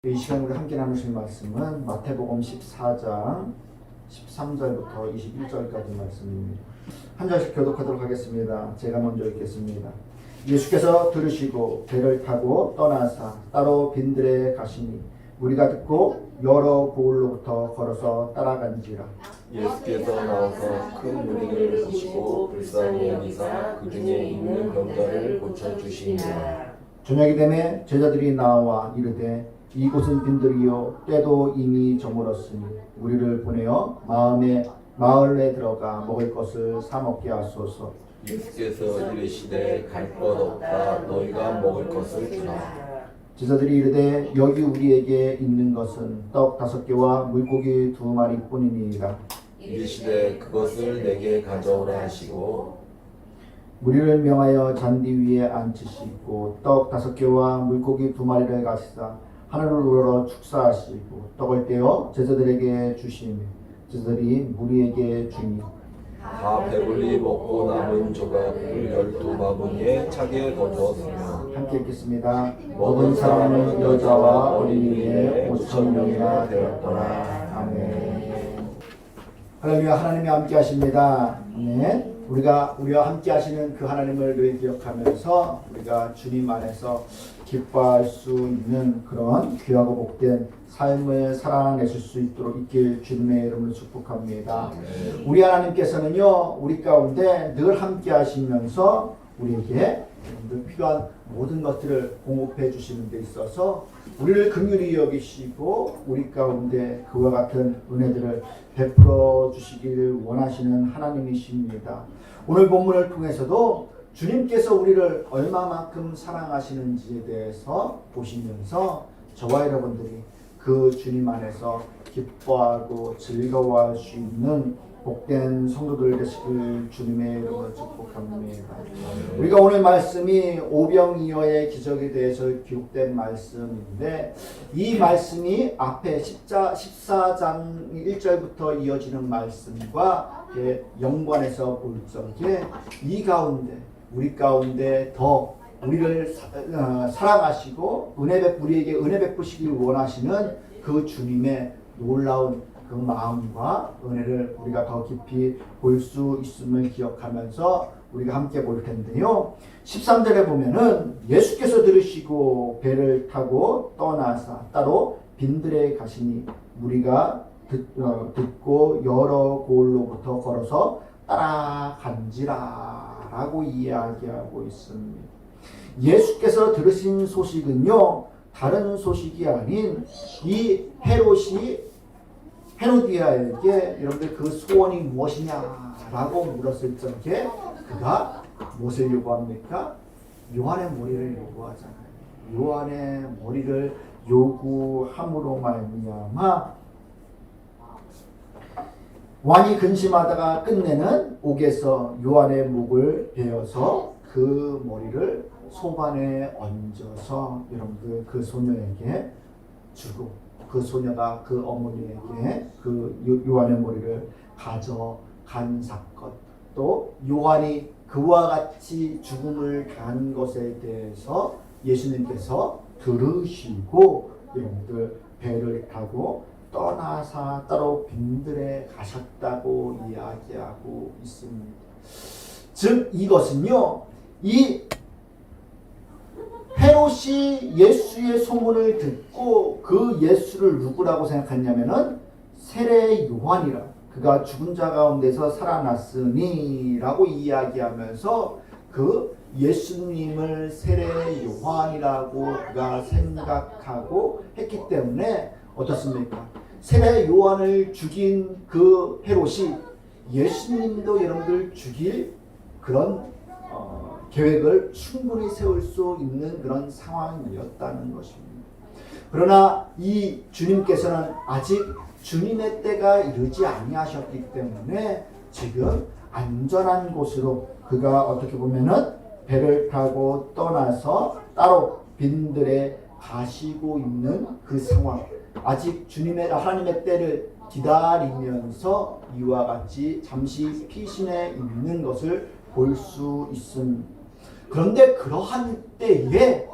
이 시간 우리 함께 나누실 말씀은 마태복음 14장 13절부터 21절까지 말씀입니다. 한 절씩 교독하도록 하겠습니다. 제가 먼저 읽겠습니다. 예수께서 들으시고 배를 타고 떠나사 따로 빈들에 가시니 무리가 듣고 여러 고을로부터 걸어서 따라간지라. 예수께서 나와서 큰 무리를 보시고 불쌍히 여기사 그 중에 있는 병자를 고쳐주시니라. 저녁이 되매 제자들이 나와 이르되 이곳은 빈들이요 때도 이미 저물었으니 우리를 보내어 마을에 들어가 먹을 것을 사 먹게 하소서. 예수께서 이르시되 갈 것 없다. 너희가 먹을 것을 주라. 제자들이 이르되 여기 우리에게 있는 것은 떡 5개와 물고기 2마리 뿐이니이다. 이르시되 그것을 내게 가져오라 하시고 무리를 명하여 잔디 위에 앉히시고 떡 5개와 물고기 2마리를 가시사 하늘을 우러러 축사하시고 떡을 떼어 제자들에게 주시니 제자들이 무리에게 주니 다 배불리 먹고 남은 조각을 12바구니에 차게 거두었으며 함께 읽겠습니다. 먹은 사람은 여자와 어린이에 5,000명이나 되었더라. 아멘. 할렐루야. 하나님이 함께 하십니다. 아멘. 우리와 함께 하시는 그 하나님을 늘 기억하면서 우리가 주님 안에서 기뻐할 수 있는 그런 귀하고 복된 삶을 살아내실 수 있도록 있길 주님의 이름으로 축복합니다. 우리 하나님께서는요, 우리 가운데 늘 함께 하시면서 우리에게 늘 필요한 모든 것들을 공급해 주시는 데 있어서 우리를 긍휼히 여기시고 우리 가운데 그와 같은 은혜들을 베풀어 주시기를 원하시는 하나님이십니다. 오늘 본문을 통해서도 주님께서 우리를 얼마만큼 사랑하시는지에 대해서 보시면서 저와 여러분들이 그 주님 안에서 기뻐하고 즐거워할 수 있는 복된 성도들 되시길 주님의 이름으로 축복합니다. 우리가 오늘 말씀이 오병이어의 기적에 대해서 기록된 말씀인데 이 말씀이 앞에 14장 1절부터 이어지는 말씀과 연관해서 볼 적에 이 가운데 우리 가운데 더 우리를 사랑하시고 우리에게 은혜 베푸시길 원하시는 그 주님의 놀라운 그 마음과 은혜를 우리가 더 깊이 볼 수 있음을 기억하면서 우리가 함께 볼 텐데요. 13절에 보면은 예수께서 들으시고 배를 타고 떠나사 따로 빈들에 가시니 무리가 듣고 여러 고을로부터 걸어서 따라간지라 라고 이야기하고 있습니다. 예수께서 들으신 소식은요, 다른 소식이 아닌 이 헤로디아에게 여러분들 그 소원이 무엇이냐라고 물었을 적에 그가 무엇을 요구합니까? 요한의 머리를 요구하잖아요. 요한의 머리를 요구함으로 말미암아 왕이 근심하다가 끝내는 옥에서 요한의 목을 베어서 그 머리를 소반에 얹어서 여러분들 그 소녀에게 주고 그 소녀가 그 어머니에게 그 요한의 머리를 가져간 사건, 또 요한이 그와 같이 죽음을 당한 것에 대해서 예수님께서 들으시고 여러분들 배를 타고 떠나사 따로 빈들에 가셨다고 이야기하고 있습니다. 즉 이것은요, 이 헤롯이 예수의 소문을 듣고 그 예수를 누구라고 생각했냐면은 세례 요한이라, 그가 죽은 자 가운데서 살아났으니 라고 이야기하면서 그 예수님을 세례 요한이라고 그가 생각하고 했기 때문에 어떻습니까? 세례 요한을 죽인 그 헤롯이 예수님도 여러분들 죽일 그런 계획을 충분히 세울 수 있는 그런 상황이었다는 것입니다. 그러나 이 주님께서는 아직 주님의 때가 이르지 아니하셨기 때문에 지금 안전한 곳으로 그가 어떻게 보면은 배를 타고 떠나서 따로 빈들에 가시고 있는 그 상황, 아직 하나님의 때를 기다리면서 이와 같이 잠시 피신해 있는 것을 볼 수 있습니다. 그런데 그러한 때에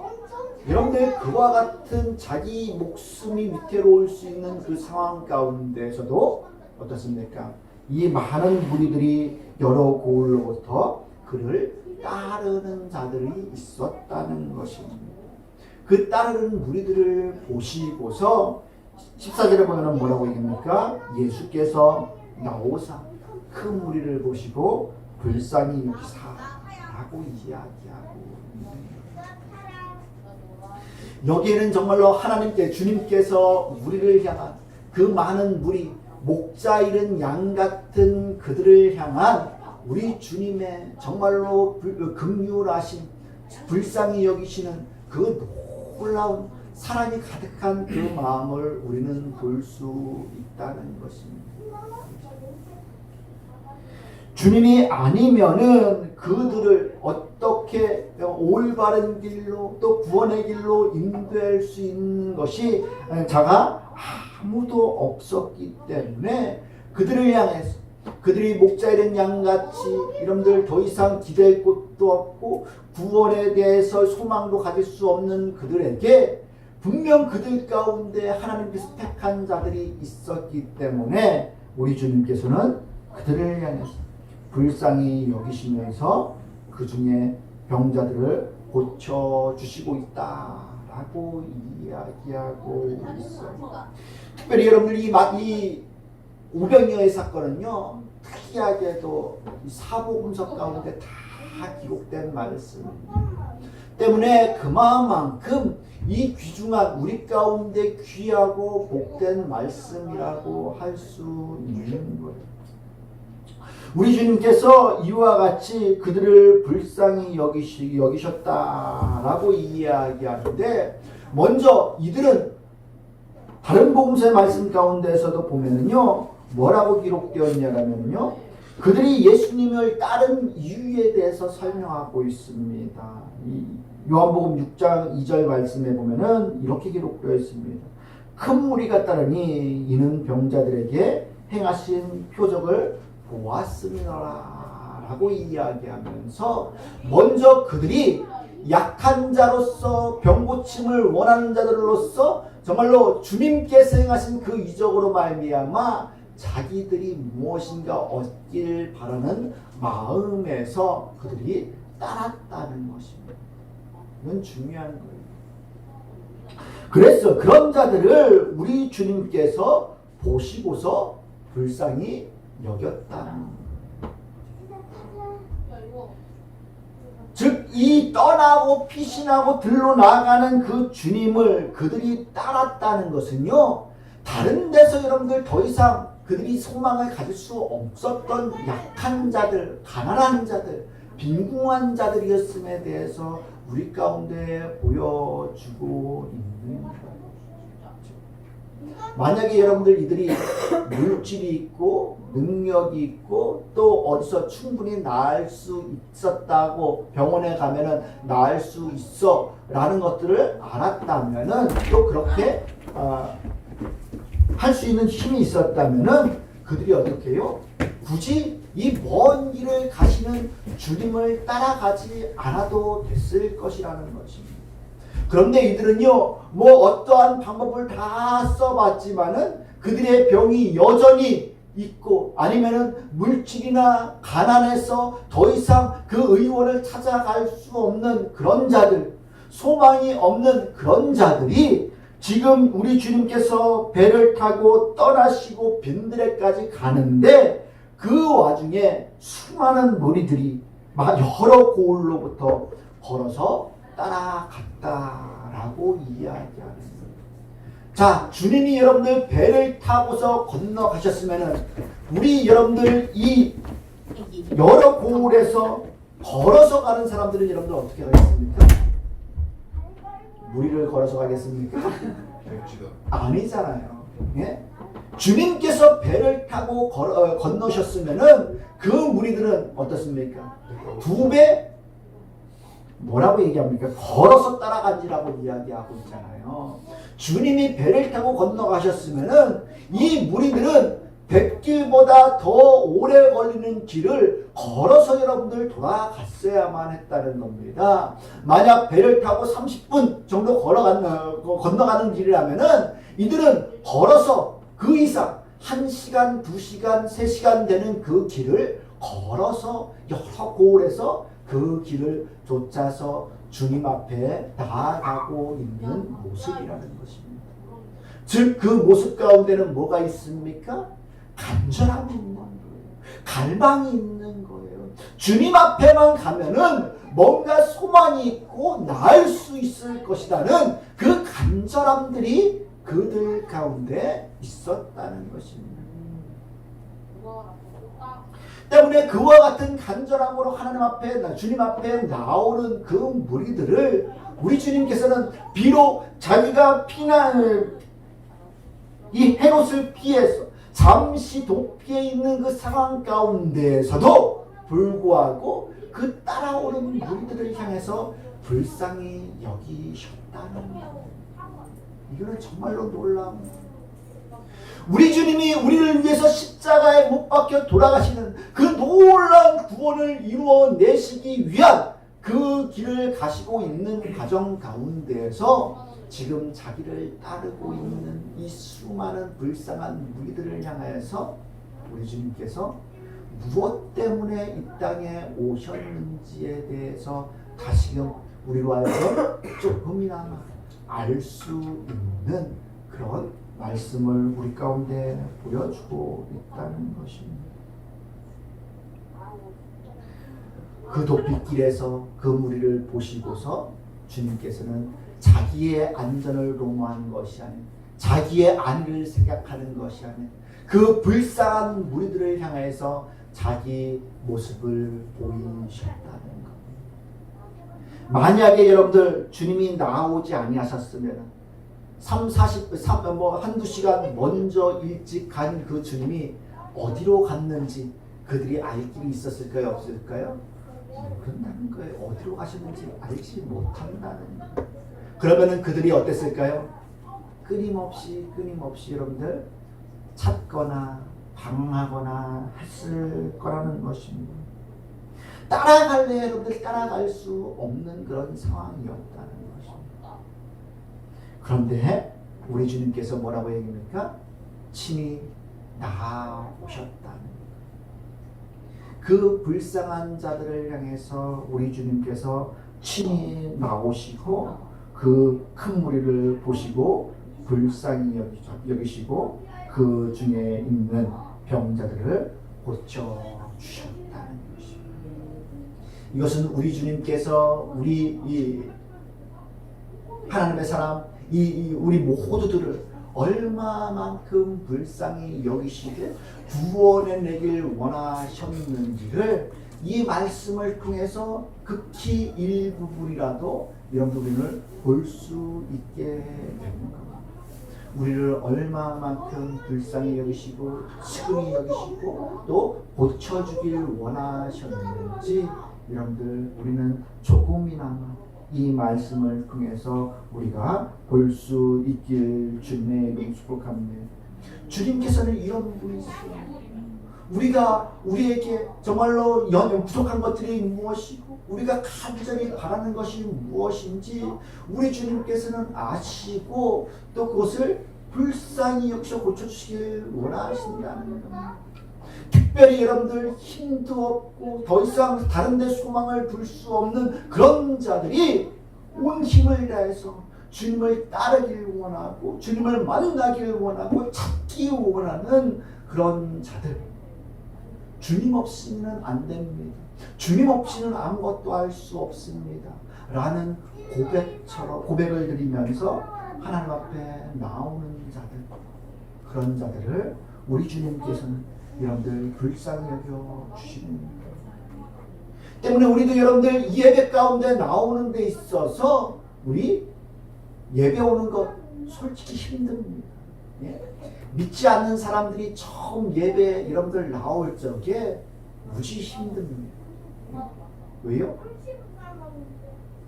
여러분들 그와 같은 자기 목숨이 위태로울 수 있는 그 상황 가운데서도 어떻습니까? 이 많은 무리들이 여러 고을로부터 그를 따르는 자들이 있었다는 것입니다. 그 따르는 무리들을 보시고서 14절에 보면 뭐라고 얘기합니까? 예수께서 나오사 그 무리를 보시고 불쌍히 여기사라고 이야기하고 여기에는 정말로 하나님께 주님께서 우리를 향한 그 많은 무리 목자 잃은 양 같은 그들을 향한 우리 주님의 정말로 긍휼하신 불쌍히 여기시는 그 놀라운 사랑이 가득한 그 마음을 우리는 볼 수 있다는 것입니다. 주님이 아니면은 그들을 어떻게 올바른 길로 또 구원의 길로 인도할 수 있는 것이 자가 아무도 없었기 때문에 그들을 향해서 그들이 목자 잃은 양같이 여러분들 더 이상 기댈 곳도 없고 구원에 대해서 소망도 가질 수 없는 그들에게 분명 그들 가운데 하나님께서 택한 자들이 있었기 때문에 우리 주님께서는 그들을 향해서 불쌍히 여기시면서 그 중에 병자들을 고쳐주시고 있다라고 이야기하고 있어요. 특별히 여러분들 이 오병이어의 사건은요, 특이하게도 사복음서 가운데 다 기록된 말씀 때문에 그만큼 이 귀중한 우리 가운데 귀하고 복된 말씀이라고 할 수 있는 거예요. 우리 주님께서 이와 같이 그들을 불쌍히 여기셨다라고 이야기하는데, 먼저 이들은 다른 복음서의 말씀 가운데서도 보면은요, 뭐라고 기록되었냐면요, 그들이 예수님을 따른 이유에 대해서 설명하고 있습니다. 이 요한복음 6장 2절 말씀에 보면은 이렇게 기록되어 있습니다. 큰 무리가 따르니 이는 병자들에게 행하신 표적을 보았음이라 라고 이야기하면서 먼저 그들이 약한 자로서 병고침을 원하는 자들로서 정말로 주님께서 행하신 그 이적으로 말미암아 자기들이 무엇인가 얻길 바라는 마음에서 그들이 따랐다는 것입니다. 이건 중요한 거예요. 그래서 그런 자들을 우리 주님께서 보시고서 불쌍히 여겼다. 즉, 이 떠나고 피신하고 들로 나가는 그 주님을 그들이 따랐다는 것은요, 다른 데서 여러분들 더 이상 그들이 소망을 가질 수 없었던 약한 자들, 가난한 자들, 빈궁한 자들이었음에 대해서 우리 가운데 보여주고 있는 거예요. 만약에 여러분들 이들이 물질이 있고 능력이 있고 또 어디서 충분히 나을 수 있었다고 병원에 가면은 나을 수 있어 라는 것들을 알았다면은 또 그렇게 할 수 있는 힘이 있었다면은 그들이 어떻게 해요? 굳이 이 먼 길을 가시는 주님을 따라가지 않아도 됐을 것이라는 것입니다. 그런데 이들은요, 뭐 어떠한 방법을 다 써봤지만은 그들의 병이 여전히 있고 아니면은 물질이나 가난해서 더 이상 그 의원을 찾아갈 수 없는 그런 자들, 소망이 없는 그런 자들이 지금 우리 주님께서 배를 타고 떠나시고 빈들에까지 가는데 그 와중에 수많은 무리들이 여러 고을로부터 걸어서 따라갔다라고 이야기하는 거예요. 자, 주님이 여러분들 배를 타고서 건너가셨으면은 우리 여러분들 이 여러 고을에서 걸어서 가는 사람들은 여러분들 어떻게 하겠습니까? 무리를 걸어서 가겠습니까? 아니잖아요. 예? 주님께서 배를 타고 건너셨으면은 그 무리들은 어떻습니까? 2배 뭐라고 얘기합니까? 걸어서 따라간지라고 이야기하고 있잖아요. 주님이 배를 타고 건너가셨으면은 이 무리들은 백길보다 더 오래 걸리는 길을 걸어서 여러분들 돌아갔어야만 했다는 겁니다. 만약 배를 타고 30분 정도 건너가는 길이라면은 이들은 걸어서 그 이상 1시간, 2시간, 3시간 되는 그 길을 걸어서 여러 고을에서 그 길을 쫓아서 주님 앞에 나아가고 있는 모습이라는 것입니다. 즉 그 모습 가운데는 뭐가 있습니까? 간절함이 있는 거예요. 갈망이 있는 거예요. 주님 앞에만 가면은 뭔가 소망이 있고 나을 수 있을 것이라는 그 간절함들이 그들 가운데 있었다는 것입니다. 때문에 그와 같은 간절함으로 하나님 앞에, 주님 앞에 나오는 그 무리들을 우리 주님께서는 비록 자기가 이 헤롯을 피해서 잠시 도피해 있는 그 상황 가운데에서도 불구하고 그 따라오는 무리들을 향해서 불쌍히 여기셨다는 거예요. 이거는 정말로 놀라운 거예요. 우리 주님이 우리를 위해서 십자가에 못 박혀 돌아가시는 그 놀라운 구원을 이루어내시기 위한 그 길을 가시고 있는 과정 가운데에서 지금 자기를 따르고 있는 이 수많은 불쌍한 무리들을 향해서 우리 주님께서 무엇 때문에 이 땅에 오셨는지에 대해서 다시금 우리로 하여금 조금이나마 알 수 있는 그런 말씀을 우리 가운데 보여주고 있다는 것입니다. 그 도피길에서 그 무리를 보시고서 주님께서는 자기의 안전을 도모하는 것이 아닌 자기의 안위를 생각하는 것이 아닌 그 불쌍한 무리들을 향해서 자기 모습을 보이셨다는 것. 만약에 여러분들 주님이 나오지 아니하셨으면 한두 시간 먼저 일찍 간 그 주님이 어디로 갔는지 그들이 알 길이 있었을까요? 없을까요? 모른다는 거예요. 어디로 가셨는지 알지 못한다는 거예요. 그러면은 그들이 어땠을까요? 끊임없이 여러분들 찾거나 방황하거나 했을 거라는 것입니다. 따라갈래 여러분들 따라갈 수 없는 그런 상황이었다는 것입니다. 그런데 우리 주님께서 뭐라고 얘기합니까? 친히 나아오셨다는 그 불쌍한 자들을 향해서 우리 주님께서 친히 나오시고 그 큰 무리를 보시고 불쌍히 여기시고 그 중에 있는 병자들을 고쳐주셨다는 것입니다. 이것은 우리 주님께서 우리 이 하나님의 사람 우리 모두들을 얼마만큼 불쌍히 여기시고 구원해내길 원하셨는지를 이 말씀을 통해서 극히 일부분이라도 이런 부분을 볼 수 있게 되는 겁니다. 우리를 얼마만큼 불쌍히 여기시고 측은히 여기시고 또 고쳐주길 원하셨는지 여러분들 우리는 조금이나마 이 말씀을 통해서 우리가 볼 수 있길 주님의 이름 축복합니다. 주님께서는 이런 분이세요. 우리에게 정말로 부족한 것들이 무엇이고 우리가 간절히 바라는 것이 무엇인지 우리 주님께서는 아시고 또 그것을 불쌍히 여기서 고쳐주시길 원하신다는 겁니다. 특별히 여러분들 힘도 없고 더 이상 다른 데 소망을 둘 수 없는 그런 자들이 온 힘을 다해서 주님을 따르길 원하고 주님을 만나길 원하고 찾기 원하는 그런 자들, 주님 없이는 안 됩니다. 주님 없이는 아무것도 할 수 없습니다. 라는 고백을 드리면서 하나님 앞에 나오는 자들, 그런 자들을 우리 주님께서는 여러분들 불쌍히 여겨 주시는 거예요. 때문에 우리도 여러분들 이 예배 가운데 나오는 데 있어서 우리 예배 오는 것 솔직히 힘듭니다. 예? 믿지 않는 사람들이 처음 예배 여러분들 나올 적에 무지 힘듭니다. 왜요?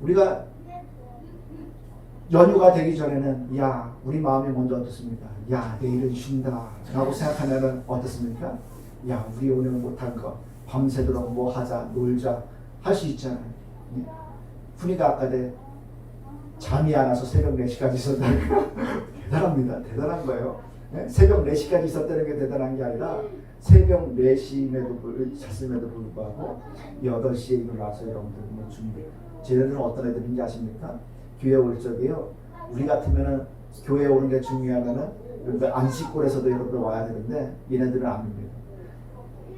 우리가 연휴가 되기 전에는 야 우리 마음이 먼저 어떻습니까? 야 내일은 쉰다 라고 생각하면은 어떻습니까? 야 우리 오늘 못한 거 밤새도록 뭐 하자 놀자 할 수 있잖아요. 훈이가 아까 잠이 안 와서 새벽 4시까지 있었다니까 대단합니다. 대단한 거예요. 새벽 4시까지 있었다는 게 대단한 게 아니라 새벽 4시임에도 잤음에도 불구하고 8시에 일어나서 여러분들 뭐 준비. 쟤네들은 어떤 애들인지 아십니까? 교회 올 적에요. 우리 같으면은 교회 오는 게 중요하면은 여러분들 안 씻고 그래서도 여러분들 와야 되는데 얘네들은 안 옵니다.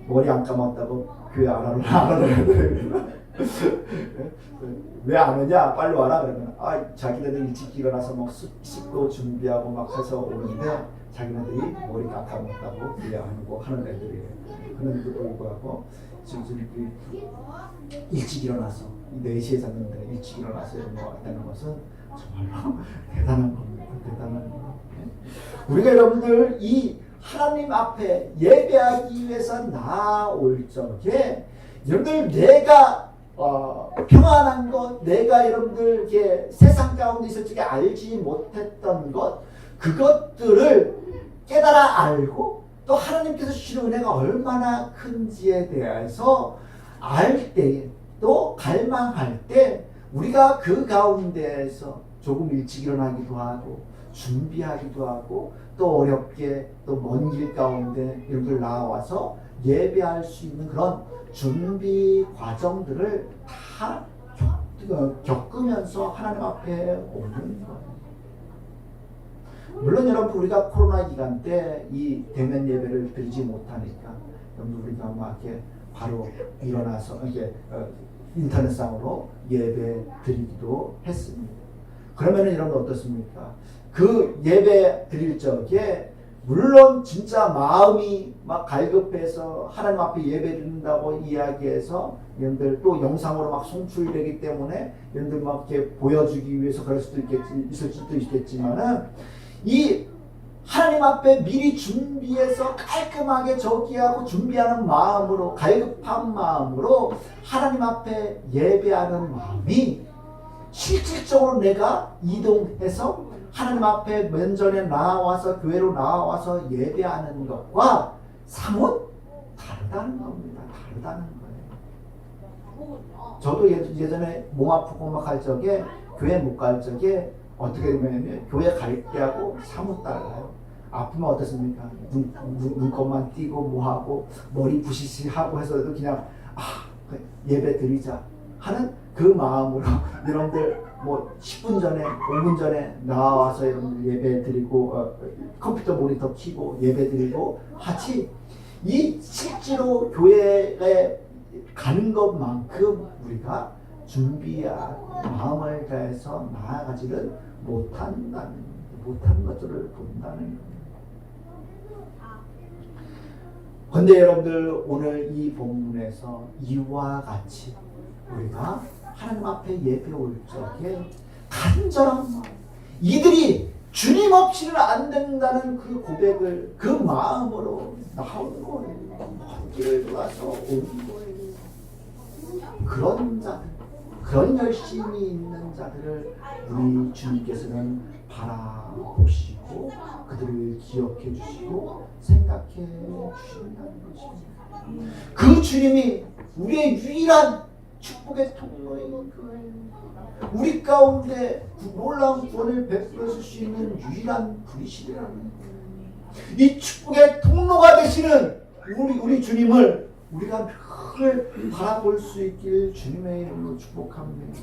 머리 안 감았다고 교회 안 와야 됩니다. 왜 안 오냐? 빨리 와라 그러면 자기네들 일찍 일어나서 막 씻고 준비하고 막 해서 오는데 자기네들이 머리 깎아먹다고 교회 안 오고 하는 애들이에요. 그런데도 불구하고 지금 일찍 일어나서 4시에 잤는데 일찍 일어나서 이런 거 왔다는 것은 정말로 대단한 겁니다. 대단한 거. 우리가 여러분들 이 하나님 앞에 예배하기 위해서 나올 적에 여러분들 내가 평안한 것, 내가 여러분들 이렇게 세상 가운데 있을 적에 알지 못했던 것, 그것들을 깨달아 알고 또 하나님께서 주시는 은혜가 얼마나 큰지에 대해서 알 때에 또 갈망할 때 우리가 그 가운데에서 조금 일찍 일어나기도 하고 준비하기도 하고 또 어렵게 또 먼 길 가운데 여러분들 나와서 예배할 수 있는 그런 준비 과정들을 다 겪으면서 하나님 앞에 오는 거예요. 물론 여러분 우리가 코로나 기간 때 이 대면 예배를 드리지 못하니까 여러분 우리가 막 이렇게 바로 일어나서 이렇게 인터넷상으로 예배 드리기도 했습니다. 그러면은 여러분 어떻습니까? 그 예배 드릴 적에 물론 진짜 마음이 막 갈급해서 하나님 앞에 예배 드린다고 이야기해서 여러분들 또 영상으로 막 송출되기 때문에 여러분들 막 이렇게 보여주기 위해서 그럴 수도 있을 수도 있겠지만은 이 하나님 앞에 미리 준비해서 깔끔하게 저기하고 준비하는 마음으로 갈급한 마음으로 하나님 앞에 예배하는 마음이 실질적으로 내가 이동해서 하나님 앞에 면전에 나와서 교회로 나와서 예배하는 것과 사뭇 다르다는 겁니다. 다르다는 거예요. 저도 예전에 몸 아프고 막 할 적에 교회 못 갈 적에 어떻게 되냐면 교회 갈 때하고 사뭇 달라요. 아프면 어떻습니까? 눈곱만 띄고 뭐하고 머리 부시시하고 해서도 그냥 예배 드리자 하는 그 마음으로 여러분들 뭐 10분 전에 5분 전에 나와서 여러분들 예배 드리고 컴퓨터 모니터 켜고 예배 드리고 하지 이 실제로 교회에 가는 것만큼 우리가 준비하고 마음을 다해서 나아가지를 못한 것들을 본다는 겁니다. 그런데 여러분들 오늘 이 본문에서 이와 같이 우리가 하나님 앞에 예배 올 적에 간절한 마음, 이들이 주님 없이는 안 된다는 그 고백을 그 마음으로 나오는 거예요. 먼 길을 돌아서 오는 거예요. 그런 자들, 그런 열심이 있는 자들을 우리 주님께서는 바라보시고 그들을 기억해 주시고 생각해 주신다는 것입니다. 그 주님이 우리의 유일한 축복의 통로인 거예요. 우리 가운데 놀라운 구원을 베풀어 줄 수 있는 유일한 분이시라는 거예요. 이 축복의 통로가 되시는 우리 주님을 우리가 늘 바라볼 수 있길 주님의 이름으로 축복합니다.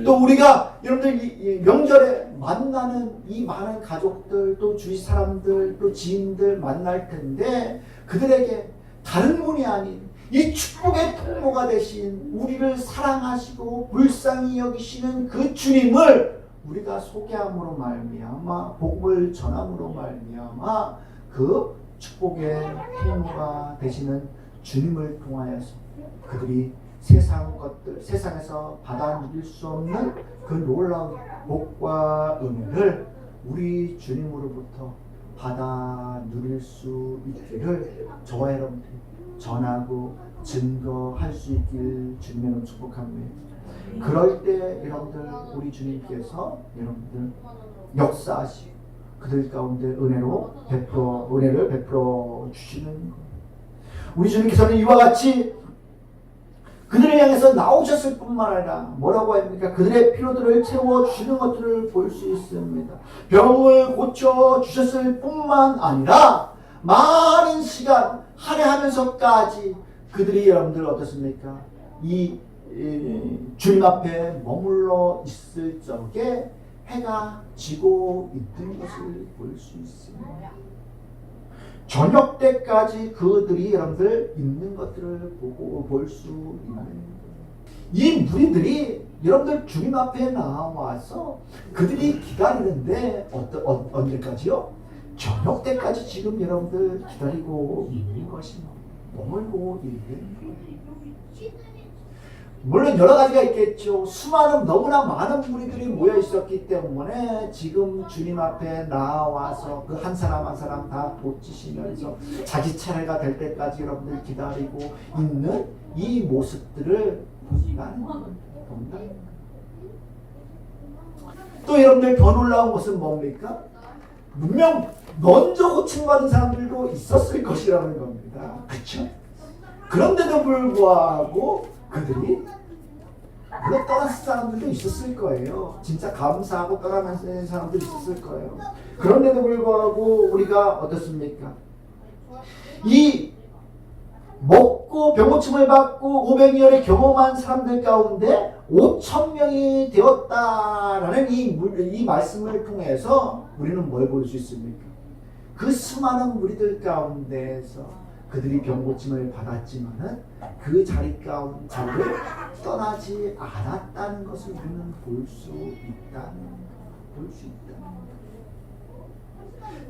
또 우리가 여러분들 이 명절에 만나는 이 많은 가족들 또 주위 사람들 또 지인들 만날 텐데 그들에게 다른 분이 아닌 이 축복의 통로가 되신 우리를 사랑하시고 불쌍히 여기시는 그 주님을 우리가 소개함으로 말미암아 복음을 전함으로 말미암아 그 축복의 통로가 되시는 주님을 통하여서 그들이 세상에서 받아 누릴 수 없는 그 놀라운 복과 은혜를 우리 주님으로부터 받아 누릴 수 있기를 저와 여러분들이 전하고 증거할 수 있길 주님으로 축복합니다. 그럴 때 여러분들 우리 주님께서 여러분들 역사하시고 그들 가운데 은혜를 베풀어 주시는 거예요. 우리 주님께서는 이와 같이 그들을 향해서 나오셨을 뿐만 아니라 뭐라고 합니까? 그들의 피로들을 채워주시는 것들을 볼 수 있습니다. 병을 고쳐주셨을 뿐만 아니라 많은 시간 할애하면서까지 그들이 여러분들 어떻습니까? 이 주님 앞에 머물러 있을 적에 해가 지고 있는 것을 볼 수 있습니다. 저녁 때까지 그들이 여러분들 있는 것들을 보고 볼 수 있는 거예요. 이 무리들이 여러분들 주님 앞에 나와서 그들이 기다리는데 언제까지요? 저녁 때까지 지금 여러분들 기다리고 있는 것입니다. 머물고 있는 거예요. 물론 여러 가지가 있겠죠. 너무나 많은 무리들이 모여 있었기 때문에 지금 주님 앞에 나와서 그 한 사람 한 사람 다 고치시면서 자기 차례가 될 때까지 여러분들 기다리고 있는 이 모습들을 본다는 거예요. 또 여러분들 더 놀라운 것은 뭡니까? 분명 먼저 고침받은 사람들도 있었을 것이라는 겁니다. 그렇죠? 그런데도 불구하고 그들이 물론 떠났을 사람들도 있었을 거예요. 진짜 감사하고 떠나는 사람도 있었을 거예요. 그런데도 불구하고 우리가 어떻습니까? 이 먹고 병고침을 받고 500여를 경험한 사람들 가운데 5,000명이 되었다라는 이 말씀을 통해서 우리는 뭘 볼 수 있습니까? 그 수많은 무리들 가운데에서 그들이 병고침을 받았지만은 그 자리를 떠나지 않았다는 것을 우리는 볼 수 있다는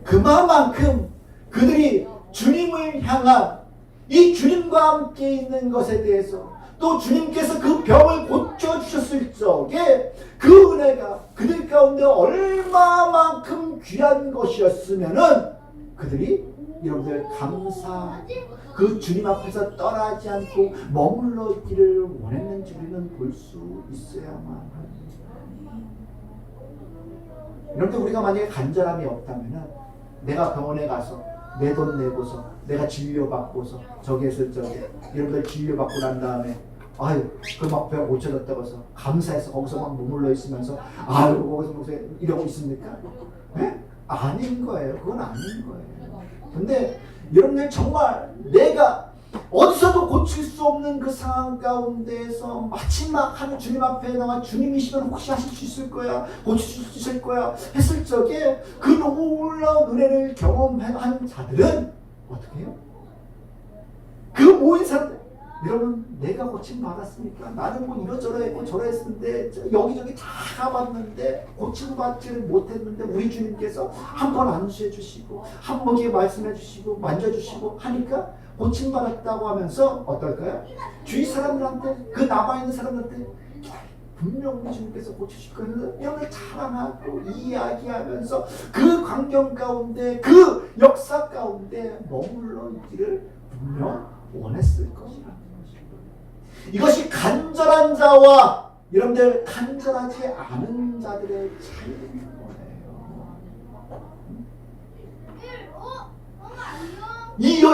그만큼 그들이 주님을 향한 이 주님과 함께 있는 것에 대해서 또 주님께서 그 병을 고쳐주셨을 적에 그 은혜가 그들 가운데 얼마만큼 귀한 것이었으면은 그들이 여러분들 그 주님 앞에서 떠나지 않고 머물러 있기를 원했는지 우리는 볼 수 있어야만 합니다. 여러분들 우리가 만약에 간절함이 없다면 내가 병원에 가서 내 돈 내고서 내가 진료받고서 저기 했을 적에 여러분들 진료받고 난 다음에 아유 그 막 배가 고쳐졌다고 해서 감사해서 거기서 막 머물러 있으면서 아유 거기서 이러고 있습니까? 네? 아닌 거예요. 그건 아닌 거예요. 근데 여러분들 정말 내가 어디서도 고칠 수 없는 그 상황 가운데에서 마지막 한 주님 앞에 나와 주님이시면 혹시 하실 수 있을 거야 고칠 수 있을 거야 했을 적에 그 놀라운 은혜를 경험한 자들은 어떻게 해요? 그 모인 사람들 여러분 내가 고침 받았습니까? 나는 뭐 이러저러 했고 저러했는데 여기저기 다 가봤는데 고침 받지를 못했는데 우리 주님께서 한 번 안수해 주시고 한 번에 말씀해 주시고 만져주시고 하니까 고침 받았다고 하면서 어떨까요? 주위 사람들한테 그 남아있는 사람들한테 분명 우리 주님께서 고치실 거예요. 여러분을 자랑하고 이야기하면서 그 광경 가운데 그 역사 가운데 머물러 있기를 분명 원했을 것이라는 것입니다. 이것이 간절한 자와 여러분들 간절하지 않은 자들의 차이인 거예요.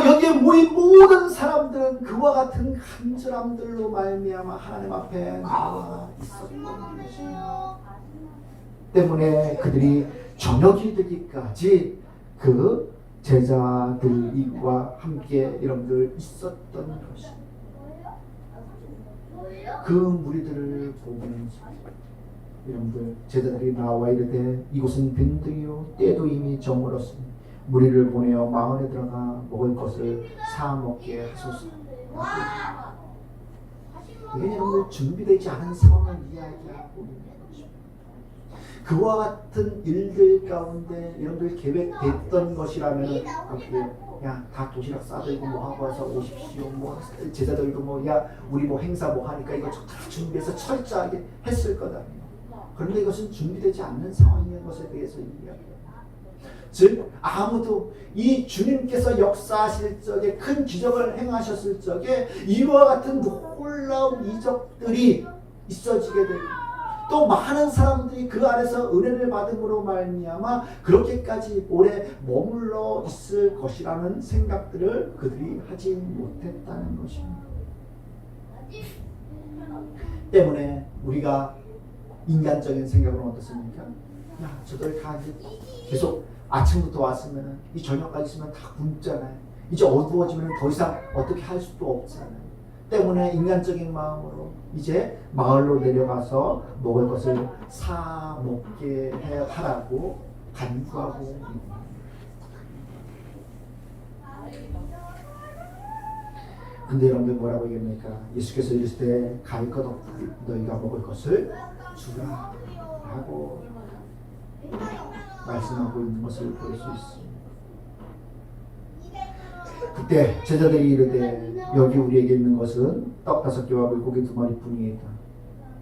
여기에 모인 모든 사람들은 그와 같은 간절함들로 말미암아 하나님 앞에 나와 있었던 것입니다. 때문에 그들이 저녁이 되기까지 그 제자들과 함께 여러분들 있었던 것입니다. 그 무리들을 보면서 여러분들 제자들이 나와 이르되 이곳은 빈들이요 때도 이미 저물었으니 무리를 보내어 마을에 들어가 먹을 것을 사 먹게 하소서. 이게 여러분들 준비되지 않은 상황을 이야기하고 있는 것입니다. 그와 같은 일들 가운데 여러분들 계획됐던 것이라면 야 다 도시락 싸들고 뭐 하고 와서 오십시오. 뭐 제자들도 뭐 야 우리 뭐 행사 뭐 하니까 이거 다 준비해서 철저하게 했을 거다. 그런데 이것은 준비되지 않는 상황인 것에 대해서 이야기합니다. 즉 아무도 이 주님께서 역사하실 적에 큰 기적을 행하셨을 적에 이와 같은 놀라운 이적들이 있어지게 되고 또 많은 사람들이 그 안에서 은혜를 받음으로 말미암아 그렇게까지 오래 머물러 있을 것이라는 생각들을 그들이 하지 못했다는 것입니다. 때문에 우리가 인간적인 생각으로 어떻습니까? 야, 저들 다 이제 계속 아침부터 왔으면 이 저녁까지 있으면 다 굶잖아요. 이제 어두워지면 더 이상 어떻게 할 수도 없잖아요. 때문에 인간적인 마음으로 이제 마을로 내려가서 먹을 것을 사 먹게 하라고 간구하고 있습니다. 근데 여러분들 뭐라고 얘기합니까? 예수께서 이르실 때 가히 것 없다. 너희가 먹을 것을 주라 라고 말씀하고 있는 것을 볼 수 있습니다. 그때 제자들이 이르되 여기 우리에게 있는 것은 떡 5개와 물고기 2마리뿐이다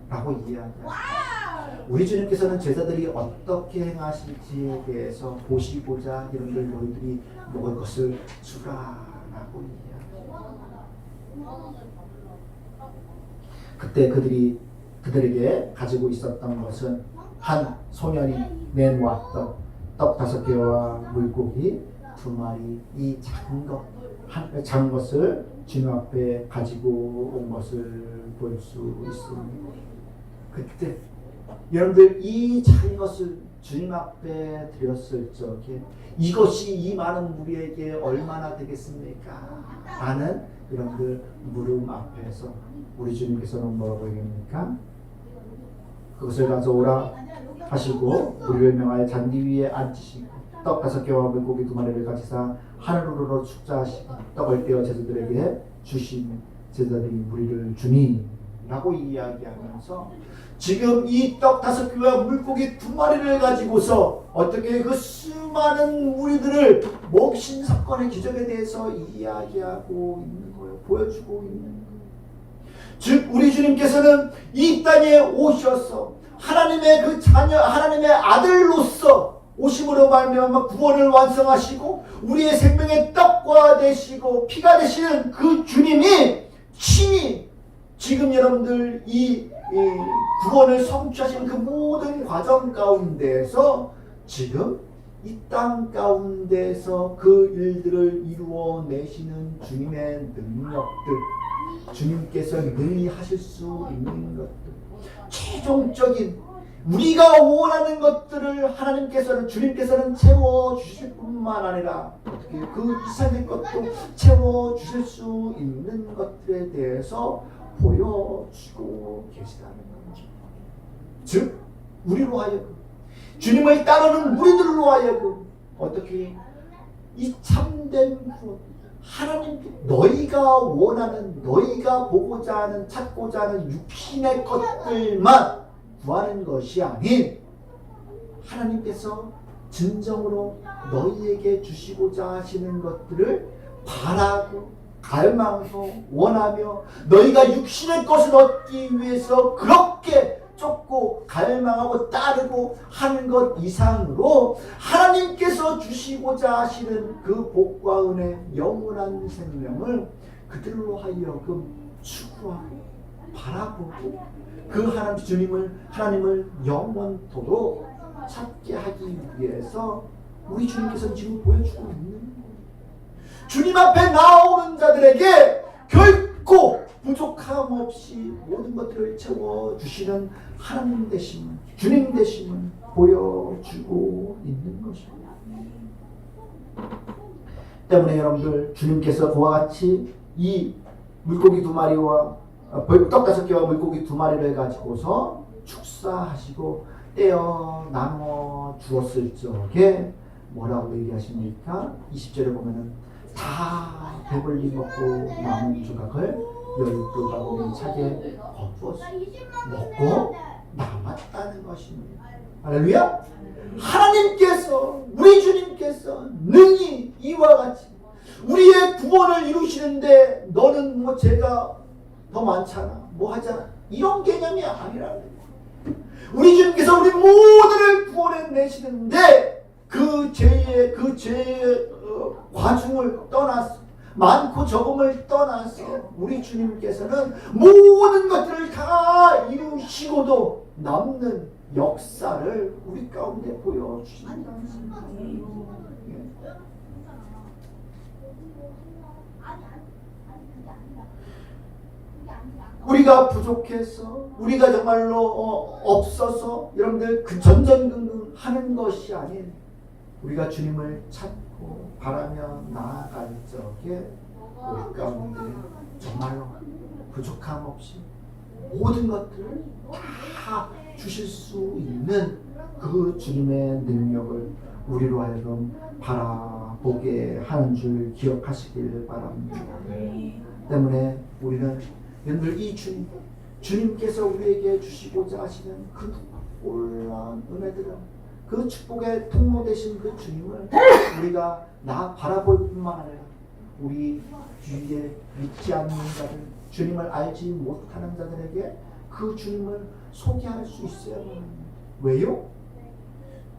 라고 이야기합니다. 우리 주님께서는 제자들이 어떻게 행하실지에 대해서 보시고자 여러분들 너희들이 먹을 것을 주라 라고 이야기합니다. 그때 그들에게 가지고 있었던 것은 한 소년이 내놓았던 떡 5개와 물고기 2마리, 이 작은 것을 주님 앞에 가지고 온 것을 볼 수 있습니다. 그때 여러분들 이 작은 것을 주님 앞에 드렸을 적에 이것이 이 많은 무리에게 얼마나 되겠습니까? 라는 여러분들 물음 앞에서 우리 주님께서는 뭐라고 얘기합니까? 그것을 가져오라 하시고 무리를 명하여 잔디 위에 앉히시고 떡 5개와 물고기 2마리를 가지사 하늘으로 축사하시고 떡을 떼어 제자들에게 주시며 제자들이 무리를 주니 라고 이야기하면서 지금 이 떡 5개와 물고기 2마리를 가지고서 어떻게 그 수많은 무리들을 먹신 사건의 기적에 대해서 이야기하고 있는 거예요. 보여주고 있는 거예요. 즉 우리 주님께서는 이 땅에 오셔서 하나님의 그 자녀, 하나님의 아들로서 오심으로 말미암아 구원을 완성하시고 우리의 생명의 떡과 되시고 피가 되시는 그 주님이 친히 지금 여러분들 이 구원을 성취하시는 그 모든 과정 가운데서 지금 이 땅 가운데서 그 일들을 이루어내시는 주님의 능력들, 주님께서 능히 하실 수 있는 것들, 최종적인 우리가 원하는 것들을 하나님께서는 주님께서는 채워주실 뿐만 아니라 어떻게 그 이상의 것도 채워주실 수 있는 것들에 대해서 보여주고 계시다는 거죠. 즉 우리로 하여금 주님을 따르는 우리들로 하여금 어떻게 이 참된 구원 하나님께 너희가 원하는 너희가 보고자 하는 찾고자 하는 육신의 것들만 구하는 것이 아닌 하나님께서 진정으로 너희에게 주시고자 하시는 것들을 바라고 갈망하고 원하며 너희가 육신의 것을 얻기 위해서 그렇게 쫓고 갈망하고 따르고 하는 것 이상으로 하나님께서 주시고자 하시는 그 복과 은혜 영원한 생명을 그들로 하여금 추구하고 바라보고 그 하나님을 영원토록 찾게 하기 위해서 우리 주님께서 지금 보여주고 있는 거예요. 주님 앞에 나오는 자들에게 결코 부족함 없이 모든 것들을 채워주시는 하나님 되심을, 주님 되심을 보여주고 있는 것입니다. 때문에 여러분들 주님께서 그와 같이 이 물고기 2마리와 떡 5개와 물고기 2마리를 가지고서 축사하시고 떼어 나눠 주었을 적에 뭐라고 얘기하십니까? 20절에 보면은 다 배불리 먹고 남은 조각을 12가구에 차게 엎었어요. 먹고 남았다는 것입니다. 할렐루야! 하나님께서 우리 주님께서 능히 이와 같이 우리의 구원을 이루시는데 너는 뭐 죄가 더 많잖아 뭐 하잖아 이런 개념이 아니라는 거예요. 우리 주님께서 우리 모두를 구원해내시는데 그 죄의 과중을 떠나서 많고 적음을 떠나서 우리 주님께서는 모든 것들을 다 이루시고도 남는 역사를 우리 가운데 보여주신다. 우리가 부족해서 우리가 정말로 없어서 여러분들 그 전전긍긍 하는 것이 아닌 우리가 주님을 찾고 바라며 나아갈 적에 우리 가운데 정말로 부족함 없이 모든 것들을 다 주실 수 있는 그 주님의 능력을 우리로 하여금 바라보게 하는 줄 기억하시길 바랍니다. 때문에 우리는 여러분들 이 주님께서 우리에게 주시고자 하시는 그 놀라운 은혜들은 그 축복의 통로 되신 그 주님을 우리가 바라볼 뿐만 아니라 우리 주위에 믿지 않는 자들, 주님을 알지 못하는 자들에게 그 주님을 소개할 수 있어야 합니다. 왜요?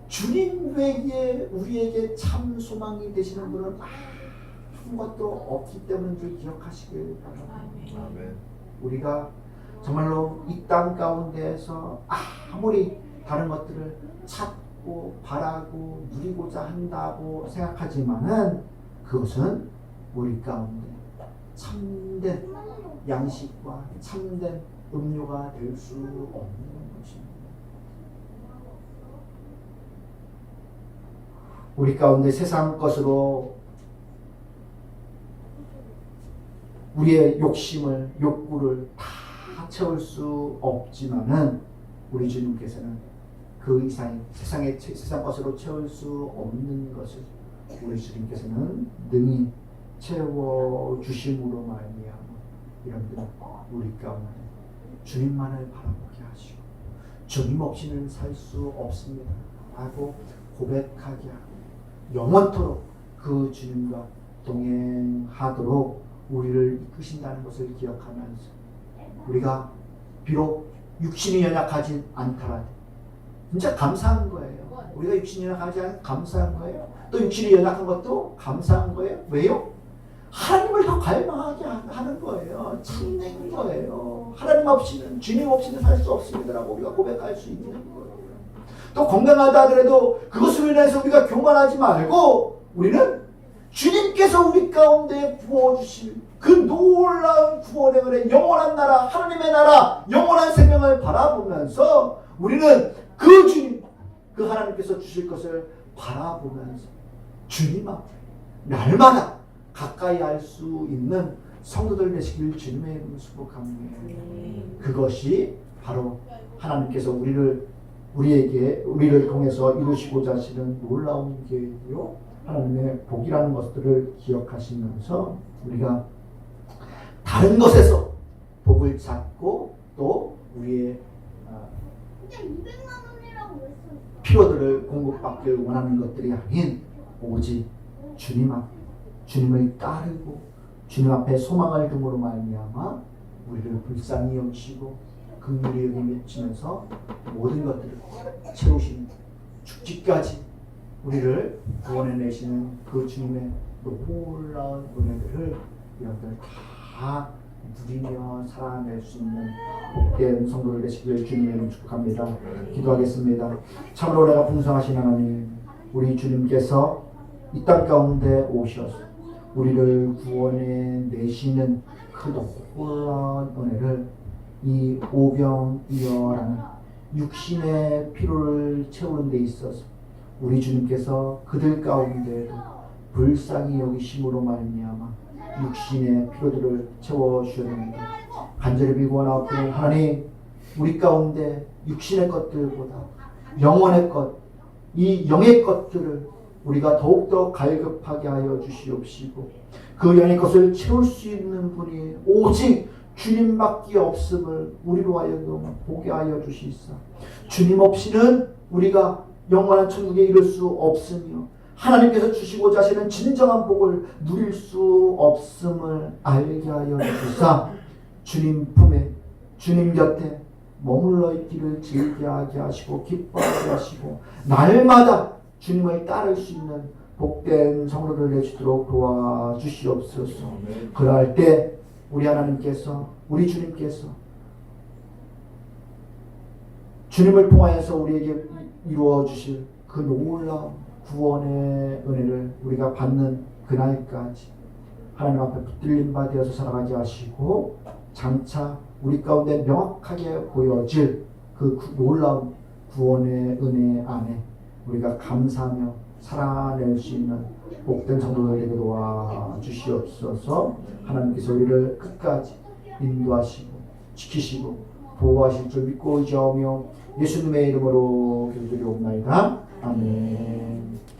주님 외에 우리에게 참 소망이 되시는 분은 아무것도 없기 때문인 줄 기억하시길 바랍니다. 아멘. 우리가 정말로 이 땅 가운데에서 아무리 다른 것들을 찾고 바라고 누리고자 한다고 생각하지만은 그것은 우리 가운데 참된 양식과 참된 음료가 될 수 없는 것입니다. 우리 가운데 세상 것으로 우리의 욕구를 다 채울 수 없지만은 우리 주님께서는 그 이상의 세상 것으로 채울 수 없는 것을 우리 주님께서는 능히 채워 주심으로 말미암아 여러분들 우리 가운데 주님만을 바라보게 하시고 주님 없이는 살 수 없습니다 라고 고백하게 하고 영원토록 그 주님과 동행하도록 우리를 이끄신다는 것을 기억하면서 우리가 비록 육신이 연약하진 않더라도 진짜 감사한 거예요. 우리가 육신이 연약하지 않은 감사한 거예요. 또 육신이 연약한 것도 감사한 거예요. 왜요? 하나님을 더 갈망하게 하는 거예요. 참된 거예요. 하나님 없이는 주님 없이는 살 수 없습니다라고 우리가 고백할 수 있는 거예요. 또 건강하다 하더라도 그것으로 인해서 우리가 교만하지 말고 우리는 주님께서 우리 가운데 부어주실 그 놀라운 구원의 은혜, 영원한 나라, 하나님의 나라, 영원한 생명을 바라보면서 우리는 그 주님, 그 하나님께서 주실 것을 바라보면서 주님 앞에 날마다 가까이 할 수 있는 성도들 되시길 주님의 이름으로 축복합니다. 그것이 바로 하나님께서 우리를 통해서 이루시고자 하시는 놀라운 계획이요 하나님의 복이라는 것들을 기억하시면서 우리가 다른 것에서 복을 찾고 또 우리의 필요들을 공급받길 원하는 것들이 아닌 오직 주님 앞 주님을 따르고 주님 앞에 소망을 둠으로 말미암아 우리를 불쌍히 여기시고 긍휼히 여기면서 모든 것들을 채우시는 죽기까지 우리를 구원해내시는 그 주님의 놀라운 은혜들을 여러분들 다 누리며 살아낼 수 있는 복된 성도를 되시길 주님의 이름으로 축복합니다. 기도하겠습니다. 참으로 내가 풍성하신 하나님, 우리 주님께서 이 땅 가운데 오셔서 우리를 구원해 내시는 그 놀라운 은혜를 이 오병이어라는 육신의 피로를 채우는 데 있어서 우리 주님께서 그들 가운데에도 불쌍히 여기심으로 말미암아 육신의 피로들을 채워주셨는데 간절히 빌고나옵기를 하나님, 우리 가운데 육신의 것들보다 영혼의 것, 이 영의 것들을 우리가 더욱더 갈급하게 하여 주시옵시고 그 영의 것을 채울 수 있는 분이 오직 주님밖에 없음을 우리로 하여금 보게 하여 주시사 주님 없이는 우리가 영원한 천국에 이를 수 없으며 하나님께서 주시고자 하시는 진정한 복을 누릴 수 없음을 알게 하여 주시사 주님 품에 주님 곁에 머물러 있기를 즐겨하게 하시고 기뻐하게 하시고 날마다 주님을 따를 수 있는 복된 성도들 되시도록 도와주시옵소서. 그럴 때 우리 하나님께서, 우리 주님께서 주님을 통하여서 우리에게 이루어 주실 그 놀라운 구원의 은혜를 우리가 받는 그날까지 하나님 앞에 붙들림 바 되어서 살아가게 하시고, 장차 우리 가운데 명확하게 보여질 그 놀라운 구원의 은혜 안에 우리가 감사하며 살아낼 수 있는 복된 성도들에게 도와주시옵소서. 하나님께서 우리를 끝까지 인도하시고 지키시고 보호하실 줄 믿고 의지하며 예수님의 이름으로 기도드리옵나이다. 아멘.